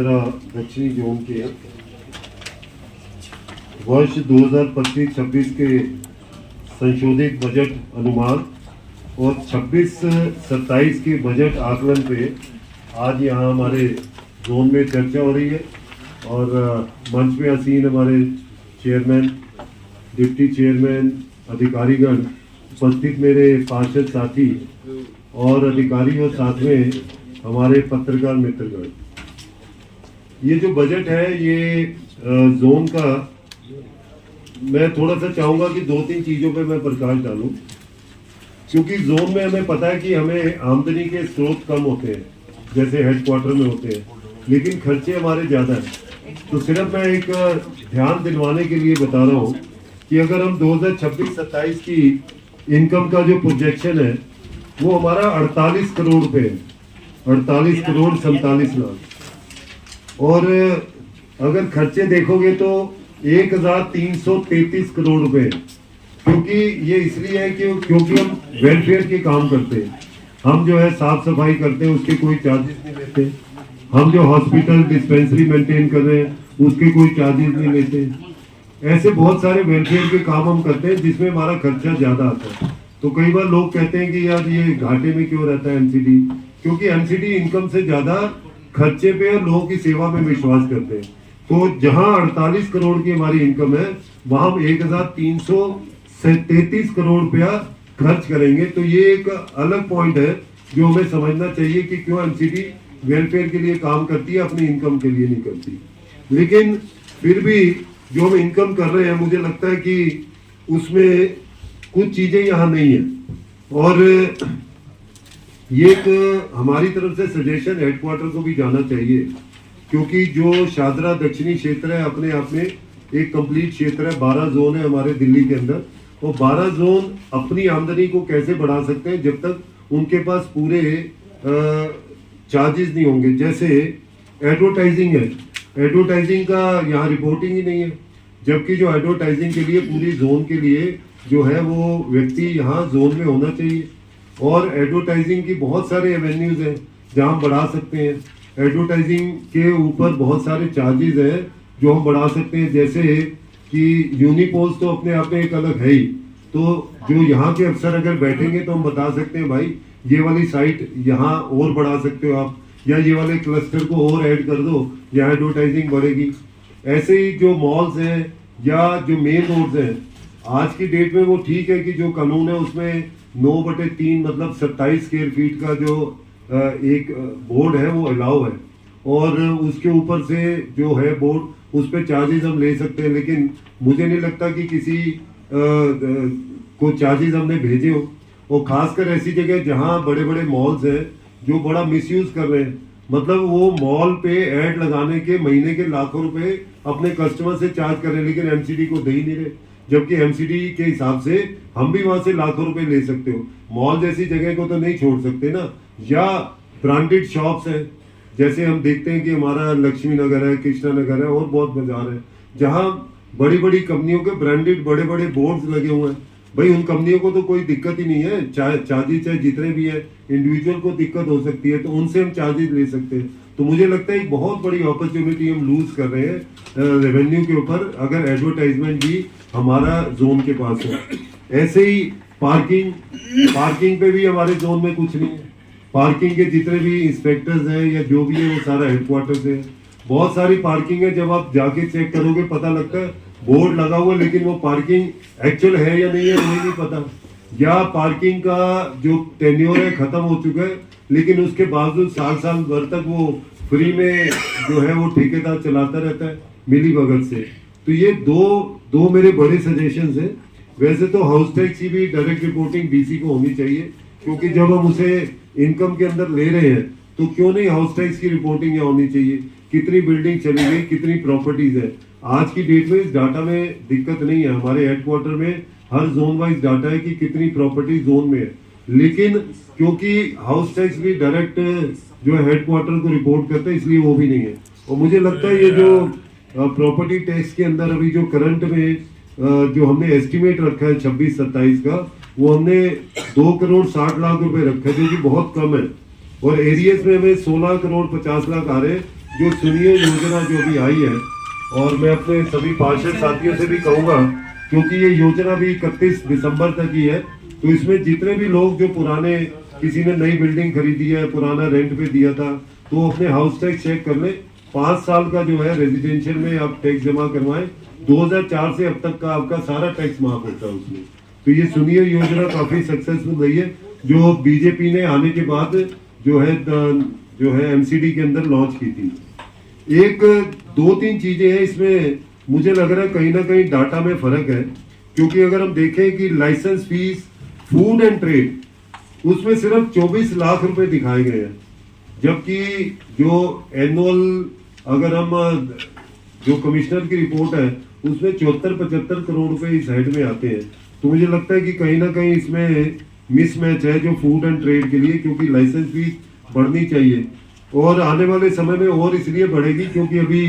शादरा दक्षिणी जोन के वर्ष 2025-26 के संशोधित बजट अनुमान और 26-27 के बजट आकलन पे आज यहाँ हमारे जोन में चर्चा हो रही है। और मंच में आसीन हमारे चेयरमैन, डिप्टी चेयरमैन, अधिकारीगण, उपस्थित मेरे पार्षद साथी और अधिकारी और साथ में हमारे पत्रकार मित्रगण। ये जो बजट है ये जोन का, मैं थोड़ा सा चाहूँगा कि 2-3 चीज़ों पे मैं प्रकाश डालूं, क्योंकि जोन में हमें पता है कि हमें आमदनी के स्रोत कम होते हैं जैसे हेडक्वार्टर में होते हैं, लेकिन खर्चे हमारे ज़्यादा हैं। तो सिर्फ मैं एक ध्यान दिलवाने के लिए बता रहा हूँ कि अगर हम 2026-27 की इनकम का जो प्रोजेक्शन है वो हमारा 48 करोड़ रुपये है, 48 करोड़ 47 लाख। और अगर खर्चे देखोगे तो 1333 करोड़ रुपए, क्योंकि ये इसलिए है कि क्योंकि हम वेलफेयर के काम करते हैं। हम जो है साफ सफाई करते हैं, उसके कोई चार्जेस नहीं लेते। हम जो हॉस्पिटल डिस्पेंसरी मेंटेन कर रहे हैं उसके कोई चार्जेस नहीं लेते। ऐसे बहुत सारे वेलफेयर के काम हम करते हैं जिसमें हमारा खर्चा ज्यादा आता है। तो कई बार लोग कहते हैं कि यार ये घाटे में क्यों रहता है एमसीडी, क्योंकि एमसीडी इनकम से ज्यादा खर्चे पे और लोगों की सेवा में विश्वास करते हैं। तो जहां 48 करोड़ की हमारी इनकम है वहां हम 1333 करोड़ रुपया खर्च करेंगे। तो ये एक अलग पॉइंट है जो हमें समझना चाहिए कि क्यों एमसीडी वेलफेयर के लिए काम करती है, अपनी इनकम के लिए नहीं करती। लेकिन फिर भी जो हम इनकम कर रहे हैं मुझे लगता है कि उसमें कुछ चीजें यहाँ नहीं है। और ये एक हमारी तरफ से सजेशन हेडक्वार्टर को भी जाना चाहिए, क्योंकि जो शादरा दक्षिणी क्षेत्र है अपने आप में एक कंप्लीट क्षेत्र है। 12 जोन है हमारे दिल्ली के अंदर, और 12 जोन अपनी आमदनी को कैसे बढ़ा सकते हैं जब तक उनके पास पूरे चार्जेस नहीं होंगे। जैसे एडवर्टाइजिंग है, एडवर्टाइजिंग का यहाँ रिपोर्टिंग ही नहीं है, जबकि जो एडवर्टाइजिंग के लिए पूरी जोन के लिए जो है वो व्यक्ति यहाँ जोन में होना चाहिए। और एडवर्टाइजिंग की बहुत सारे एवेन्यूज हैं जहाँ हम बढ़ा सकते हैं। एडवर्टाइजिंग के ऊपर बहुत सारे चार्जेस हैं जो हम बढ़ा सकते हैं, जैसे कि यूनिपोज तो अपने आप में एक अलग है ही। तो जो यहाँ के अफसर अगर बैठेंगे तो हम बता सकते हैं भाई ये वाली साइट यहाँ और बढ़ा सकते हो आप, या ये वाले क्लस्टर को और ऐड कर दो, यहाँ एडवर्टाइजिंग बढ़ेगी। ऐसे ही जो मॉल्स हैं या जो मेन रोड्स हैं, आज की डेट में वो ठीक है कि जो कानून है उसमें 9/3 मतलब 27 स्क्वायर फीट का जो एक बोर्ड है वो अलाउ है, और उसके ऊपर से जो है बोर्ड उस पर चार्जेस हम ले सकते हैं। लेकिन मुझे नहीं लगता कि किसी को चार्जेस हमने भेजे हो, और खासकर ऐसी जगह जहां बड़े बड़े मॉल्स हैं जो बड़ा मिसयूज कर रहे हैं। मतलब वो मॉल पे ऐड लगाने के महीने के लाखों रुपए अपने कस्टमर से चार्ज कर रहे हैं, लेकिन एमसीडी को दे ही नहीं रहे, जबकि एमसीडी के हिसाब से हम भी वहां से लाखों रुपए ले सकते हो। मॉल जैसी जगह को तो नहीं छोड़ सकते ना। या ब्रांडेड शॉप्स है, जैसे हम देखते हैं कि हमारा लक्ष्मी नगर है, कृष्णा नगर है और बहुत बाजार है जहां बड़ी बड़ी कंपनियों के ब्रांडेड बड़े बड़े बोर्ड्स लगे हुए हैं। भाई उन कंपनियों को तो कोई दिक्कत ही नहीं है, चार्जेस चाहे जितने भी है, इंडिविजुअल को दिक्कत हो सकती है तो उनसे हम चार्जेस ले सकते हैं। तो मुझे लगता है एक बहुत बड़ी अपॉर्चुनिटी हम लूज कर रहे हैं रेवेन्यू के ऊपर, अगर एडवर्टाइजमेंट भी हमारा जोन के पास है। ऐसे ही पार्किंग पे भी हमारे जोन में कुछ नहीं है। पार्किंग के जितने भी इंस्पेक्टर्स हैं या जो भी है वो सारा हेडक्वार्टर से है। बहुत सारी पार्किंग है, जब आप जाके चेक करोगे पता लगता है बोर्ड लगा हुआ, लेकिन वो पार्किंग एक्चुअल है या नहीं है वही नहीं पता। या पार्किंग का जो टेन्योर है खत्म हो चुका है, लेकिन उसके बावजूद साल भर तक वो फ्री में जो है वो ठेकेदार चलाता रहता है मिली भगत से। तो ये दो मेरे बड़े सजेशंस हैं। वैसे तो हाउस टैक्स की भी डायरेक्ट रिपोर्टिंग डीसी को होनी चाहिए, क्योंकि जब हम उसे इनकम के अंदर ले रहे हैं तो क्यों नहीं हाउस टैक्स की रिपोर्टिंग यहाँ होनी चाहिए, कितनी बिल्डिंग चली गई, कितनी प्रॉपर्टीज है। आज की डेट में इस डाटा में दिक्कत नहीं है, हमारे हेडक्वार्टर में हर जोन वाइज डाटा है कि कितनी प्रॉपर्टी जोन में है। लेकिन क्योंकि हाउस टैक्स भी डायरेक्ट जो है हेडक्वार्टर को रिपोर्ट करता है, इसलिए वो भी नहीं है। और मुझे लगता है ये जो प्रॉपर्टी टैक्स के अंदर अभी जो करंट में जो हमने एस्टिमेट रखा है 26-27 का, वो हमने 2 करोड़ 60 लाख रुपए रखा है, जो कि बहुत कम है। और एरियस में हमें 16 करोड़ 50 लाख आ रहे हैं, जो सुनिए योजना जो अभी आई है, और मैं अपने सभी पार्षद साथियों से भी कहूँगा, क्योंकि ये योजना भी 31 दिसंबर तक ही है, तो इसमें जितने भी लोग जो पुराने, किसी ने नई बिल्डिंग खरीदी है, पुराना रेंट पे दिया था, तो अपने हाउस टैक्स चेक कर ले। 5 साल का जो है रेजिडेंशियल में आप टैक्स जमा करवाएं, 2004 से अब तक का आपका सारा टैक्स माफ होता है उसमें। तो ये सुनिए योजना काफी सक्सेसफुल रही है, जो बीजेपी ने आने के बाद जो है एमसीडी के अंदर लॉन्च की थी। एक 2-3 चीजें हैं इसमें, मुझे लग रहा है कहीं ना कहीं डाटा में फर्क है, क्योंकि अगर हम देखें कि license fee food and trade उसमें सिर्फ 24 लाख रुपए दिखाए गए हैं, जबकि जो एनुअल अगर हम जो कमिश्नर की रिपोर्ट है उसमें 74-75 करोड़ रुपए इस हेड में आते हैं। तो मुझे लगता है कि कहीं ना कहीं इसमें मिसमैच है जो फूड एंड ट्रेड के लिए, क्योंकि लाइसेंस फीस बढ़नी चाहिए और आने वाले समय में और इसलिए बढ़ेगी क्योंकि अभी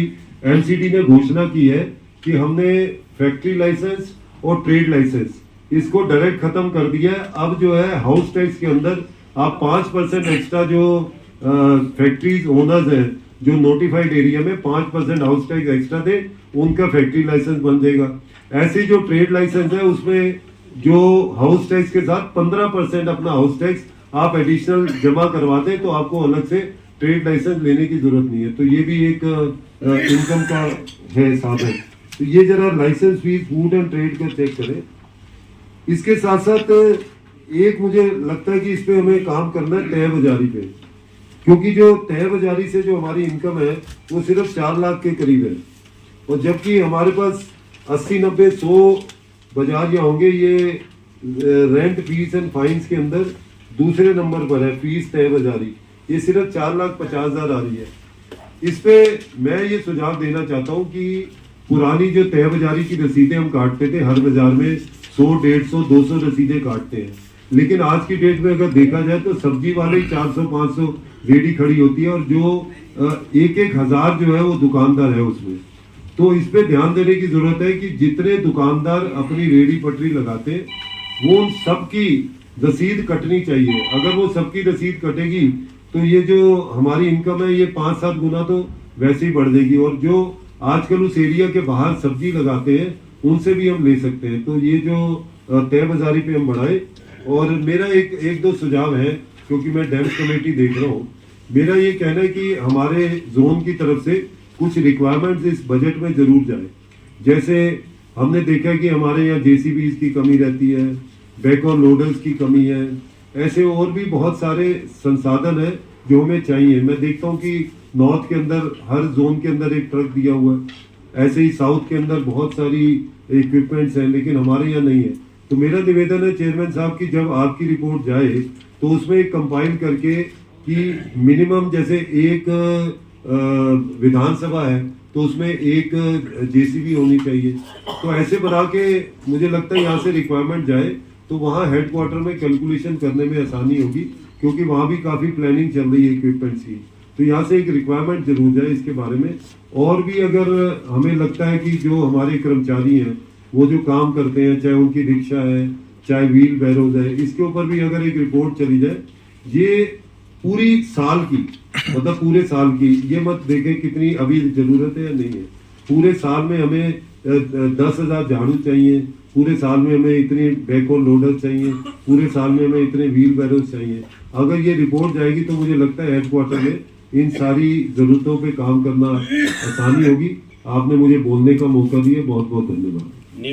एमसीडी ने घोषणा की है कि हमने फैक्ट्री लाइसेंस और ट्रेड लाइसेंस इसको डायरेक्ट खत्म कर दिया है। अब जो है हाउस टैक्स के अंदर आप 5% एक्स्ट्रा जो फैक्ट्रीज ओनर्स हैं जो नोटिफाइड एरिया में 5% हाउस टैक्स एक्स्ट्रा दे, उनका फैक्ट्री लाइसेंस बन जाएगा। ऐसे जो ट्रेड लाइसेंस है उसमें जो हाउस टैक्स के साथ 15% अपना हाउस टैक्स आप एडिशनल जमा करवाते तो आपको अलग से ट्रेड लाइसेंस लेने की जरूरत नहीं है। तो ये भी एक इनकम का है साधन। तो ये जरा license fee food and trade का चेक करें। इसके साथ साथ एक मुझे लगता है कि इस पे हमें काम करना है तय बाजारी पे, क्योंकि जो तय बाजारी से जो हमारी इनकम है वो सिर्फ 4 लाख के करीब है, और जबकि हमारे पास 80-90-100 बाजारियाँ होंगे। ये रेंट फीस एंड फाइन्स के अंदर दूसरे नंबर पर है फीस तय बाजारी, ये सिर्फ 4,50,000 आ रही है। इस पे मैं ये सुझाव देना चाहता हूँ कि पुरानी जो तय बाजारी की रसीदें हम काटते थे, हर बाजार में 100, 150, 200 रसीदें काटते हैं, लेकिन आज की डेट में अगर देखा जाए तो सब्जी वाले 400-500 रेडी खड़ी होती है, और जो 1-1 हजार जो है वो दुकानदार है उसमें। तो इस पे ध्यान देने की जरूरत है कि जितने दुकानदार अपनी रेडी पटरी लगाते हैं वो सबकी रसीद कटनी चाहिए। अगर वो सबकी रसीद कटेगी तो ये जो हमारी इनकम है ये 5-7 गुना तो वैसे ही बढ़ जाएगी, और जो आजकल उस एरिया के बाहर सब्जी लगाते हैं उनसे भी हम ले सकते हैं। तो ये जो तय बाजारी पे हम बढ़ाएं। और मेरा एक दो सुझाव है, क्योंकि मैं डैम्स कमेटी देख रहा हूँ, मेरा ये कहना है कि हमारे जोन की तरफ से कुछ रिक्वायरमेंट्स इस बजट में जरूर जाए। जैसे हमने देखा कि हमारे यहाँ जेसीबीज की कमी रहती है, बैक और लोडर्स की कमी है, ऐसे और भी बहुत सारे संसाधन है जो हमें चाहिए। मैं देखता हूँ कि नॉर्थ के अंदर हर जोन के अंदर एक ट्रक दिया हुआ है, ऐसे ही साउथ के अंदर बहुत सारी इक्विपमेंट्स हैं, लेकिन हमारे यहाँ नहीं है। तो मेरा निवेदन है चेयरमैन साहब की जब आपकी रिपोर्ट जाए तो उसमें एक कंपाइल करके कि मिनिमम जैसे एक विधानसभा है तो उसमें एक जेसीबी होनी चाहिए। तो ऐसे बना के मुझे लगता है यहाँ से रिक्वायरमेंट जाए तो वहाँ हेडक्वार्टर में कैलकुलेशन करने में आसानी होगी, क्योंकि वहाँ भी काफ़ी प्लानिंग चल रही है इक्विपमेंट्स की। तो यहाँ से एक रिक्वायरमेंट जरूर जाए इसके बारे में। और भी अगर हमें लगता है कि जो हमारे कर्मचारी हैं वो जो काम करते हैं, चाहे उनकी रिक्शा है, चाहे व्हील बैरोज है, इसके ऊपर भी अगर एक रिपोर्ट चली जाए, ये पूरी साल की, मतलब पूरे साल की, ये मत देखें कितनी अभी जरूरत है या नहीं है। पूरे साल में हमें 10,000 झाड़ू चाहिए, पूरे साल में हमें इतने बैक और लोडर चाहिए, पूरे साल में हमें इतने व्हील बैरोज चाहिए। अगर ये रिपोर्ट जाएगी तो मुझे लगता है हेडक्वार्टर में इन सारी जरूरतों पे काम करना आसानी होगी। आपने मुझे बोलने का मौका दिया, बहुत बहुत धन्यवाद।